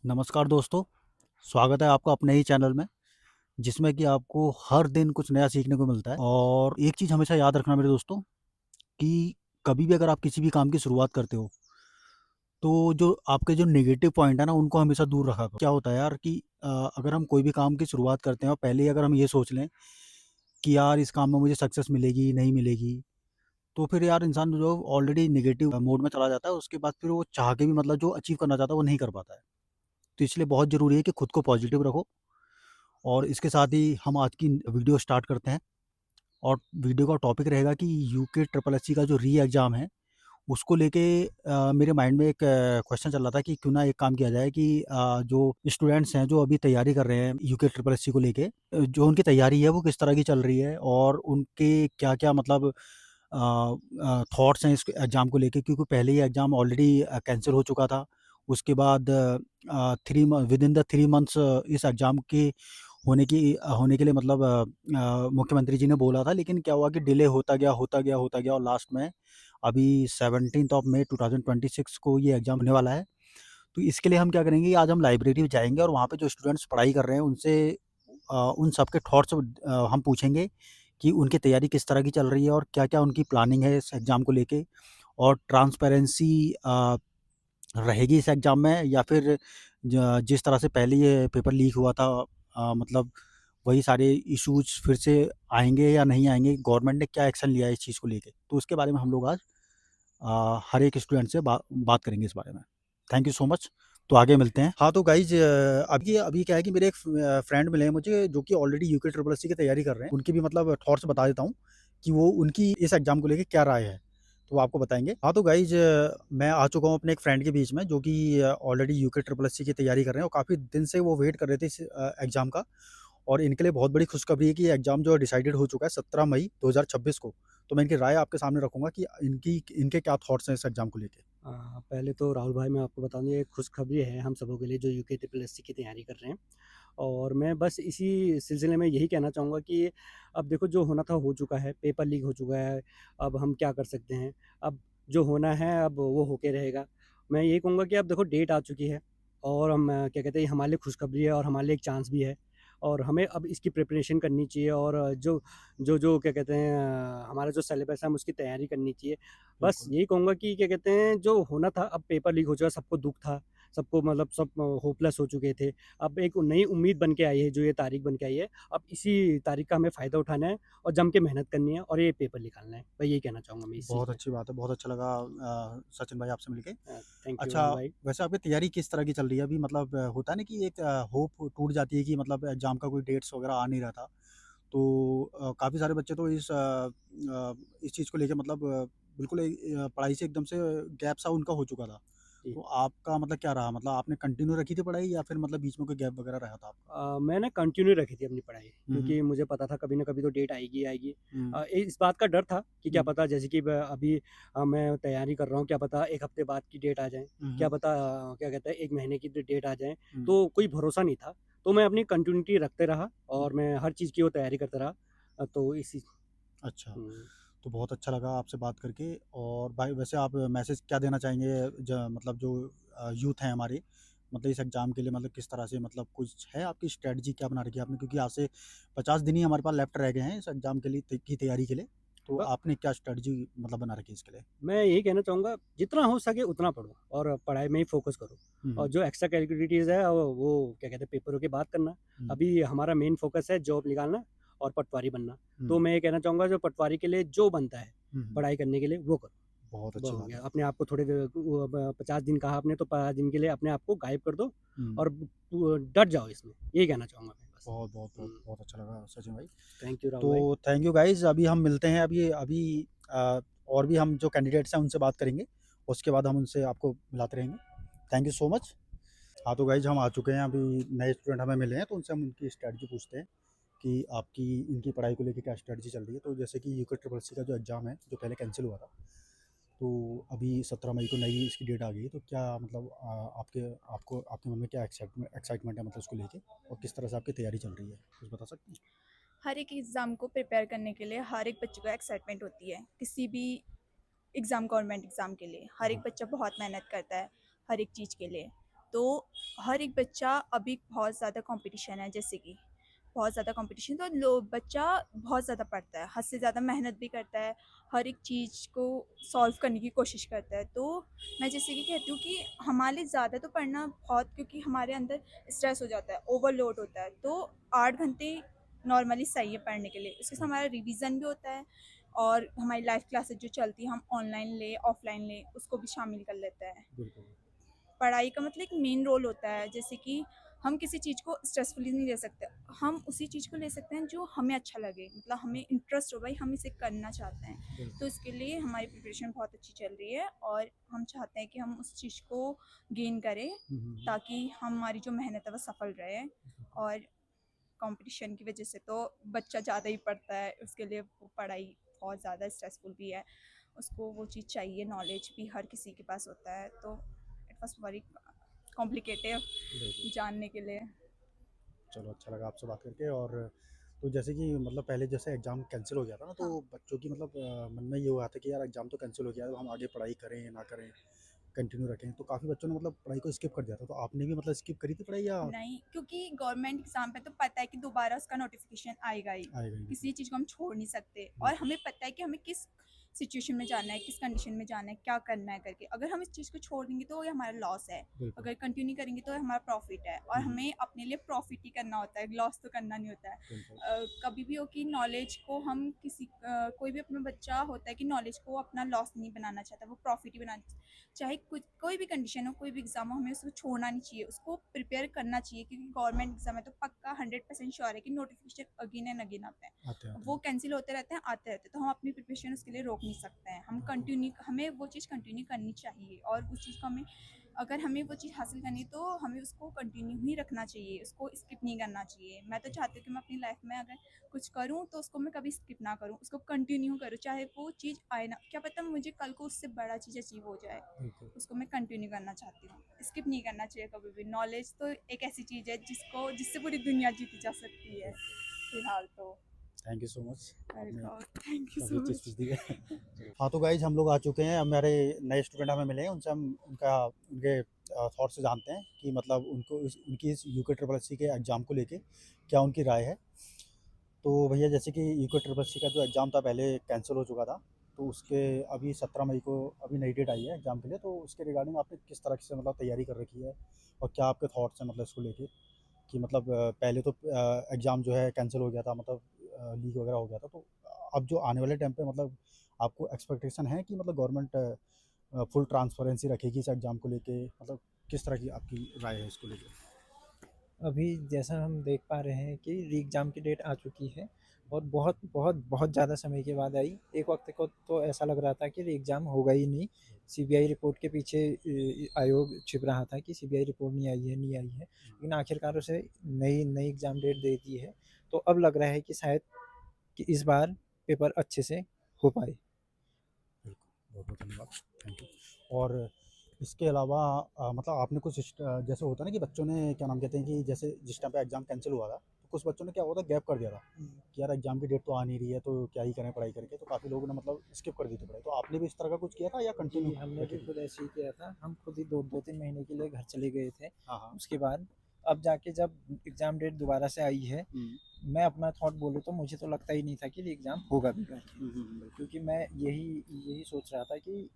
नमस्कार दोस्तों, स्वागत है आपका अपने ही चैनल में, जिसमें कि आपको हर दिन कुछ नया सीखने को मिलता है। और एक चीज़ हमेशा याद रखना मेरे दोस्तों कि कभी भी अगर आप किसी भी काम की शुरुआत करते हो, तो जो आपके जो नेगेटिव पॉइंट है ना, उनको हमेशा दूर रखा करो। क्या होता है यार कि अगर हम कोई भी काम की शुरुआत करते हैं और पहले ही अगर हम ये सोच लें कि यार इस काम में मुझे सक्सेस मिलेगी, नहीं मिलेगी, तो फिर यार इंसान जो ऑलरेडी नेगेटिव मोड में चला जाता है, उसके बाद फिर वो चाह के भी मतलब जो अचीव करना चाहता है, वो नहीं कर पाता है। तो इसलिए बहुत ज़रूरी है कि खुद को पॉजिटिव रखो। और इसके साथ ही हम आज की वीडियो स्टार्ट करते हैं। और वीडियो का टॉपिक रहेगा कि यूके ट्रिपल एससी का जो री एग्ज़ाम है, उसको लेके मेरे माइंड में एक क्वेश्चन चल रहा था कि क्यों ना एक काम किया जाए कि जो स्टूडेंट्स हैं जो अभी तैयारी कर रहे हैं यूके ट्रिपल एससी को लेके, जो उनकी तैयारी है वो किस तरह की चल रही है और उनके क्या-क्या मतलब थॉट्स हैं इस एग्ज़ाम को लेके, क्योंकि पहले ही एग्ज़ाम ऑलरेडी कैंसल हो चुका था। उसके बाद 3 म विदिन द 3 मंथ्स इस एग्ज़ाम के होने के लिए मतलब मुख्यमंत्री जी ने बोला था, लेकिन क्या हुआ कि डिले होता गया और लास्ट में अभी 17th ऑफ मई 2026 को ये एग्ज़ाम होने वाला है। तो इसके लिए हम क्या करेंगे, आज हम लाइब्रेरी जाएँगे और वहाँ पे जो स्टूडेंट्स पढ़ाई कर रहे हैं उनसे उन सब के थॉट्स हम पूछेंगे कि उनकी तैयारी किस तरह की चल रही है और क्या-क्या उनकी प्लानिंग है इस एग्ज़ाम को लेके। और ट्रांसपेरेंसी रहेगी इस एग्ज़ाम में, या फिर जिस तरह से पहले ये पेपर लीक हुआ था, मतलब वही सारे इश्यूज़ फिर से आएँगे या नहीं आएँगे? गवर्नमेंट ने क्या एक्शन लिया है इस चीज़ को लेके? तो उसके बारे में हम लोग आज हर एक स्टूडेंट से बात करेंगे इस बारे में। Thank you so much. तो आगे मिलते हैं। हाँ, तो गाइज़ अभी अभी क्या है कि मेरे एक फ्रेंड मिले हैं मुझे जो कि ऑलरेडी यूके ट्रिपल एससी की तैयारी कर रहे हैं। उनकी भी मतलब थॉट्स बता देता हूँ कि वो उनकी इस एग्ज़ाम को लेके क्या राय है, तो वो आपको बताएँगे। हाँ, तो गाइज़ मैं आ चुका हूँ अपने एक फ्रेंड के बीच में जो कि ऑलरेडी यूके ट्रिपल एससी की तैयारी कर रहे हैं और काफ़ी दिन से वो वेट कर रहे थे इस एग्ज़ाम का। और इनके लिए बहुत बड़ी खुशखबरी है कि एग्ज़ाम जो है डिसाइडेड हो चुका है 17 मई 2026 को। तो मैं इनकी राय आपके सामने रखूँगा कि इनके क्या थॉट्स हैं इस एग्ज़ाम को लेके। पहले तो राहुल भाई मैं आपको बता दूँ ये खुशखबरी है हम सबों के लिए जो यूके ट्रिपल एससी की तैयारी कर रहे हैं। और मैं बस इसी सिलसिले में यही कहना चाहूँगा कि अब देखो जो होना था हो चुका है, पेपर लीक हो चुका है, अब हम क्या कर सकते हैं? अब जो होना है अब वो होके रहेगा। मैं यही कहूँगा कि अब देखो डेट आ चुकी है और हम क्या कहते हैं हमारे लिए खुशखबरी है और हमारे लिए एक चांस भी है और हमें अब इसकी प्रिपरेशन करनी चाहिए और जो क्या कहते हैं हमारा जो सिलेबस है हम उसकी तैयारी करनी चाहिए। बस बिल्कुल। यही कहूँगा कि क्या कहते हैं जो होना था अब पेपर लीक हो चुका, सबको दुःख था, सबको मतलब सब होपलेस हो चुके थे। अब एक नई उम्मीद बन के आई है, जो ये तारीख बन के आई है, अब इसी तारीख का हमें फ़ायदा उठाना है और जम के मेहनत करनी है और ये पेपर निकालना है। मैं यही कहना चाहूँगा मैं इस चीज़ बहुत में। अच्छी बात है, बहुत अच्छा लगा सचिन भाई आपसे मिलके। थैंक यू अच्छा, राहुल भाई। वैसे आपकी तैयारी किस तरह की चल रही है अभी? मतलब होता है ना कि एक होप टूट जाती है कि मतलब एग्ज़ाम का कोई डेट्स वगैरह आ नहीं रहा था। तो काफ़ी सारे बच्चे तो इस चीज़ को लेके मतलब बिल्कुल पढ़ाई से एकदम से गैप सा उनका हो चुका था। जी। तो आपका मतलब क्या रहा? मतलब आपने कंटिन्यू रखी थी पढ़ाई या फिर मतलब बीच में कोई गैप वगैरह रहा था आपका? मैंने कंटिन्यू रखी थी अपनी पढ़ाई हुँ, हुँ। क्योंकि मुझे पता था कभी न कभी तो डेट आएगी ही आएगी। हुँ, इस बात का डर था कि क्या हुँ, पता जैसे कि ब अभी मैं तैयारी कर रहा हूँ, क्या पता 1 हफ्ते बाद की डेट आ जाए, हुँ, क्या हुँ, पता क्या कहते हैं 1 महीने की डेट आ जाए, हुँ, तो कोई भरोसा नहीं था। तो मैं अपनी कंटिन्यूटी रखते रहा हुँ। और मैं हर चीज़ की वो तैयारी करता रहा। तो इसी अच्छा। हुँ। तो बहुत अच्छा लगा आपसे बात करके। और भाई वैसे आप मैसेज क्या देना चाहेंगे मतलब जो यूथ हैं हमारे, मतलब इस एग्ज़ाम के लिए मतलब किस तरह से, मतलब कुछ है आपकी स्ट्रेटजी क्या बना रखी है आपने? क्योंकि आज से 50 दिन ही हमारे पास लेफ्ट रह गए हैं इस एग्ज़ाम के लिए की तैयारी के लिए। तो ब आपने क्या स्ट्रेटजी मतलब बना रखी है इसके लिए? मैं यही कहना चाहूँगा जितना हो सके उतना पढ़ो और पढ़ाई में ही फ़ोकस करो हुँ, और हुँ, जो एक्स्ट्रा कैटेगरीज़ है वो क्या कहते हैं पेपरों के बाद करना। हुँ, अभी हमारा मेन फ़ोकस है जॉब निकालना और पटवारी बनना। हुँ, तो मैं ये कहना चाहूँगा जो पटवारी के लिए जो बनता है हुँ, हुँ। पढ़ाई करने के लिए वो करो। बहुत वो अच्छी हो बात गया है। अपने आप को थोड़े 50 दिन कहा आपने तो 50 दिन के लिए अपने आप को गायब कर दो हुँ। और डट जाओ इसमें। यही कहना चाहूँगा मैं बस। बहुत, बहुत, बहुत, हुँ, बहुत अच्छा लगा सचिन भाई। थैंक यू राहुल भाई। तो थैंक यू गाइज़, अभी हम मिलते हैं अभी अभी और भी हम जो कैंडिडेट्स हैं उनसे बात करेंगे। उसके बाद हम उनसे आपको मिलाते रहेंगे। Thank you so much. हाँ, तो गाइज़ हम आ चुके हैं, अभी नए स्टूडेंट हमें मिले हैं तो उनसे हम उनकी स्ट्रैटेजी पूछते हैं कि आपकी इनकी पढ़ाई को लेके क्या स्ट्रैटेजी चल रही है। तो जैसे कि यूके ट्रिपल एससी का जो एग्ज़ाम है, जो पहले कैंसल हुआ था, तो अभी 17 मई को नई इसकी डेट आ गई है। तो क्या मतलब आपके मन में क्या एक्साइटमेंट है मतलब उसको लेके, और किस तरह से आपकी तैयारी चल रही है? कुछ बता सकते हैं? हर एक एग्ज़ाम को प्रिपेयर करने के लिए हर एक बच्चे को एक्साइटमेंट होती है। किसी भी एग्ज़ाम गवर्नमेंट एग्ज़ाम के लिए हर एक हाँ। बच्चा बहुत मेहनत करता है हर एक चीज़ के लिए। तो हर एक बच्चा अभी बहुत ज़्यादा कंपटीशन है, जैसे कि बहुत ज़्यादा कंपटीशन, तो लो बच्चा बहुत ज़्यादा पढ़ता है, हद से ज़्यादा मेहनत भी करता है, हर एक चीज़ को सॉल्व करने की कोशिश करता है। तो मैं जैसे कि कहती हूँ कि हमारे लिए ज़्यादा तो पढ़ना बहुत, क्योंकि हमारे अंदर स्ट्रेस हो जाता है, ओवरलोड होता है, तो 8 घंटे नॉर्मली सही है पढ़ने के लिए। उसके साथ हमारा रिवीजन भी होता है, और हमारी लाइव क्लासेस जो चलती है, हम ऑनलाइन ले ऑफलाइन ले उसको भी शामिल कर लेते हैं। बिल्कुल। पढ़ाई का मतलब एक मेन रोल होता है, जैसे कि हम किसी चीज़ को स्ट्रेसफुली नहीं ले सकते, हम उसी चीज़ को ले सकते हैं जो हमें अच्छा लगे, मतलब हमें इंटरेस्ट हो, भाई हम इसे करना चाहते हैं। तो इसके लिए हमारी प्रिपरेशन बहुत अच्छी चल रही है, और हम चाहते हैं कि हम उस चीज़ को गेन करें, ताकि हमारी जो मेहनत है वो सफल रहे। और कंपटीशन की वजह से तो बच्चा ज़्यादा ही पढ़ता है, उसके लिए वो पढ़ाई बहुत ज़्यादा स्ट्रेसफुल भी है, उसको वो चीज़ चाहिए, नॉलेज भी हर किसी के पास होता है, तो इट वॉज वेरी कॉम्प्लिकेटेड बिल्कुल। जानने के लिए। चलो अच्छा लगा आपसे बात करके। और तो जैसे कि मतलब पहले जैसे एग्ज़ाम कैंसिल हो गया था ना, तो हाँ, बच्चों की मतलब मन में ये हुआ था कि यार एग्ज़ाम तो कैंसिल हो गया है, तो हम आगे पढ़ाई करें या ना करें, कंटिन्यू रखें। तो काफ़ी बच्चों ने मतलब पढ़ाई को स्किप कर दिया था, तो आपने भी मतलब स्किप करी थी पढ़ाई या नहीं, क्योंकि गवर्नमेंट एग्ज़ाम पे तो पता है कि दोबारा उसका नोटिफ़िकेशन आएगा ही। आएगा ही? किसी चीज़ को हम छोड़ नहीं सकते, और बिल्कुल, हमें पता है कि हमें किस सिचुएशन में जाना है, किस कंडीशन में जाना है, क्या करना है करके। अगर हम इस चीज़ को छोड़ देंगे तो ये हमारा लॉस है, बिल्कुल। अगर कंटिन्यू करेंगे तो ये हमारा प्रॉफ़िट है, और हमें अपने लिए प्रॉफ़िट ही करना होता है, लॉस तो करना नहीं होता है। बिल्कुल। कभी भी हो कि नॉलेज को हम कोई भी अपना बच्चा होता है कि नॉलेज को अपना लॉस नहीं बनाना चाहता, वो प्रॉफ़िट ही बनाना, चाहे कुछ कोई भी कंडीशन हो, कोई भी एग्ज़ाम हो, हमें उसको छोड़ना नहीं चाहिए, उसको प्रिपेयर करना चाहिए, क्योंकि गवर्नमेंट एग्ज़ाम है तो पक्का 100% श्योर है कि नोटिफिकेशन अगेन एंड अगेन आते हैं, आते हैं, आते वो हैं। कैंसिल होते रहते हैं, आते रहते हैं, तो हम अपनी प्रिपरेशन उसके लिए रोक नहीं सकते हैं, हम कंटिन्यू, हमें वो चीज़ कंटिन्यू करनी चाहिए, और उस चीज़ को हमें, अगर हमें वो चीज़ हासिल करनी है तो हमें उसको कंटिन्यू ही रखना चाहिए, उसको स्किप नहीं करना चाहिए। मैं तो चाहती हूँ कि मैं अपनी लाइफ में अगर कुछ करूँ तो उसको मैं कभी स्किप ना करूँ, उसको कंटिन्यू करूँ, चाहे वो चीज़ आए ना, क्या पता मुझे कल को उससे बड़ा चीज़ अचीव हो जाए, बिल्कुल। उसको मैं कंटिन्यू करना चाहती हूँ। स्किप नहीं करना चाहिए कभी भी। नॉलेज तो एक ऐसी चीज़ है जिससे पूरी दुनिया जीती जा सकती है, फिलहाल तो। Thank you so much. आपने वेलकम, थैंक यू काफ़ी सो अच्छी मच। स्पीच दी है। चलो। हाँ, तो गाइज़ हम लोग आ चुके हैं। अब हमारे नए स्टूडेंट हमें मिले हैं, उनसे हम उनके थॉट्स जानते हैं कि मतलब उनकी इस यूके ट्रिपल एससी के एग्ज़ाम को लेके क्या उनकी राय है। तो भैया जैसे कि यूके ट्रिपल एससी का जो एग्ज़ाम था पहले कैंसिल हो चुका था, तो उसके अभी 17 मई को अभी नई डेट आई है एग्ज़ाम के लिए, तो उसके रिगार्डिंग आपने किस तरह से मतलब तैयारी कर रखी है और क्या आपके थॉट्स हैं मतलब इसको लेके कि मतलब पहले तो एग्ज़ाम जो है कैंसिल हो गया था, मतलब लीक वगैरह हो गया था, तो अब जो आने वाले टाइम पे मतलब आपको एक्सपेक्टेशन है कि मतलब गवर्नमेंट फुल ट्रांसपेरेंसी रखेगी इस एग्ज़ाम को लेके, मतलब किस तरह की आपकी राय है इसको लेके? अभी जैसा हम देख पा रहे हैं कि री एग्ज़ाम की डेट आ चुकी है और बहुत बहुत बहुत ज़्यादा समय के बाद आई। एक वक्त को तो ऐसा लग रहा था कि री एग्ज़ाम होगा ही नहीं। सीबीआई रिपोर्ट के पीछे आयोग छिप रहा था कि सीबीआई रिपोर्ट नहीं आई है, नहीं आई है। लेकिन आखिरकार उसे नई नई एग्ज़ाम डेट दे दी है। तो अब लग रहा है कि शायद कि इस बार पेपर अच्छे से हो पाए। बिल्कुल, बहुत-बहुत धन्यवाद, थैंक यू। और इसके अलावा मतलब आपने कुछ जैसे होता है ना कि बच्चों ने क्या नाम कहते हैं कि जैसे जिस टाइम पे एग्ज़ाम कैंसिल हुआ था, तो कुछ बच्चों ने क्या हुआ था गैप कर दिया था कि यार एग्ज़ाम की डेट तो आ नहीं रही है, तो क्या ही करें पढ़ाई करके, तो काफ़ी लोगों ने मतलब स्किप कर दी थी पढ़ाई। तो आपने भी इस तरह का कुछ किया था या कंटिन्यू जी, हमने रखी भी थी? खुद ऐसे ही किया था। हम खुद ही 2-3 महीने के लिए घर चले गए थे। हाँ, हाँ। उसके बाद अब जाके जब एग्ज़ाम डेट दोबारा से आई है, हुँ। मैं अपना थॉट बोलूँ तो मुझे तो लगता ही नहीं था कि ये एग्ज़ाम होगा भी करके। हुँ, हुँ, हुँ, बिल्कुल। क्योंकि मैं यही यही सोच रहा था कि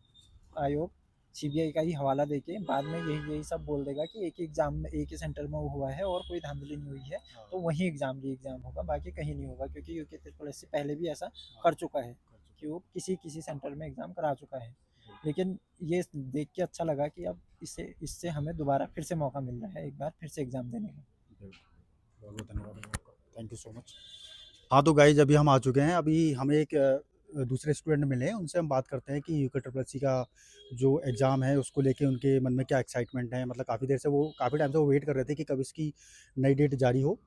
आयोग सीबीआई का ही हवाला देके बाद में यही यही सब बोल देगा कि एक ही एग्ज़ाम में एक ही सेंटर में हुआ है और कोई धांधली नहीं हुई है, हाँ, तो वहीं एग्ज़ाम होगा, बाकी कहीं नहीं होगा। क्योंकि यूके ट्रिपल एससी पहले भी ऐसा हाँ, कर चुका है कर चुके कि वो किसी सेंटर में एग्ज़ाम करा चुका है। हैं। लेकिन ये देख के अच्छा लगा कि अब इससे इससे हमें दोबारा फिर से मौका मिल रहा है, एक बार फिर से एग्ज़ाम देने का। बिल्कुल, बहुत-बहुत धन्यवाद आपका। Thank you so much. हाँ, तो गाइज़ अभी हम आ चुके हैं। अभी हमें एक दूसरे स्टूडेंट मिले हैं, उनसे हम बात करते हैं कि यूके ट्रिपल एससी का जो एग्ज़ाम है, उसको लेके उनके मन में क्या एक्साइटमेंट है। मतलब काफ़ी टाइम से वो वेट कर रहे थे कि कब इसकी नई डेट जारी हो,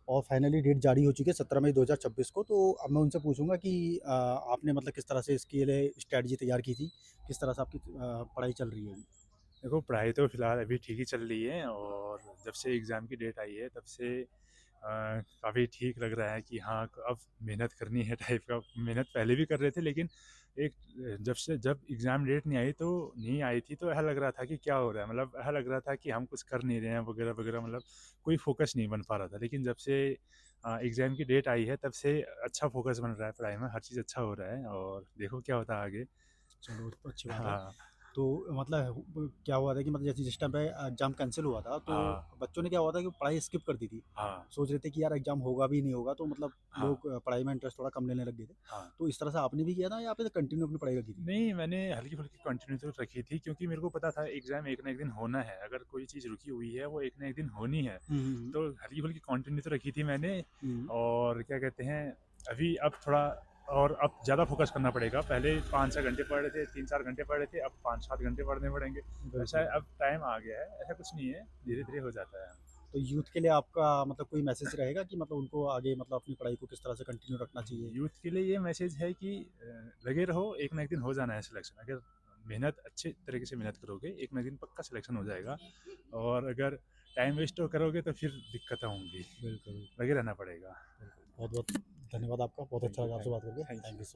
और फाइनली डेट जारी हो चुकी है 17 मई 2026 को। तो अब मैं उनसे पूछूँगा कि आपने मतलब किस तरह से इसके लिए स्ट्रैटेजी तैयार की थी? किस तरह से आपकी पढ़ाई चल रही है अभी? देखो, पढ़ाई तो फ़िलहाल अभी ठीक ही चल रही है और जब से एग्ज़ाम की डेट आई है तब से काफ़ी ठीक लग रहा है कि हाँ अब मेहनत करनी है टाइप का। मेहनत पहले भी कर रहे थे, लेकिन एक जब एग्ज़ाम डेट नहीं आई थी तो ऐसा लग रहा था कि क्या हो रहा है, मतलब ऐसा लग रहा था कि हम कुछ कर नहीं रहे हैं वगैरह वगैरह, मतलब कोई फोकस नहीं बन पा रहा था। लेकिन जब से एग्ज़ाम की डेट आई है तब से अच्छा फोकस बन रहा है पढ़ाई में, हर चीज़ अच्छा हो रहा है और देखो क्या होता है आगे। चलो तो अच्छी बात है। हाँ तो मतलब क्या हुआ था कि मतलब जैसे जिस टाइम पे एग्ज़ाम कैंसल हुआ था तो हाँ बच्चों ने क्या हुआ था कि पढ़ाई स्किप कर दी थी। हाँ सोच रहे थे कि यार एग्ज़ाम होगा भी नहीं होगा, तो मतलब हाँ लोग पढ़ाई में इंटरेस्ट थोड़ा कम लेने लग गए थे। हाँ। तो इस तरह से आपने भी किया था या आपने कंटिन्यू अपनी पढ़ाई रखी थी? नहीं, मैंने हल्की-फुल्की कंटिन्यू तो रखी थी, क्योंकि मेरे को पता था एग्ज़ाम एक ना एक दिन होना है। अगर कोई चीज़ रुकी हुई है वो एक ना एक दिन होनी है। हुँ, हुँ, हुँ। तो हल्की-फुल्की कंटिन्यू तो रखी थी मैंने। हुँ। और क्या कहते हैं, अभी अब थोड़ा और अब ज़्यादा फ़ोकस करना पड़ेगा। पहले 5-6 घंटे पढ़ रहे थे, 3-4 घंटे पढ़ रहे थे, अब 5-7 घंटे पढ़ने पड़ेंगे। ऐसा है, बिल्कुल। अब टाइम आ गया है, ऐसा कुछ नहीं है, धीरे-धीरे हो जाता है। तो यूथ के लिए आपका मतलब कोई मैसेज रहेगा कि मतलब उनको आगे मतलब अपनी पढ़ाई को किस तरह से कंटिन्यू रखना चाहिए? यूथ के लिए ये मैसेज है कि लगे रहो, एक ना एक दिन हो जाना है सिलेक्शन। अगर मेहनत अच्छे तरीके से मेहनत करोगे, एक ना एक दिन पक्का सिलेक्शन हो जाएगा। और अगर टाइम वेस्ट करोगे तो फिर दिक्कतें होंगी। बिल्कुल, लगे रहना पड़ेगा। बिल्कुल। बहुत-बहुत धन्यवाद आपका। बहुत थैंक अच्छा यू, लगा आपसे थैंक बात करके। Thank thank you. You so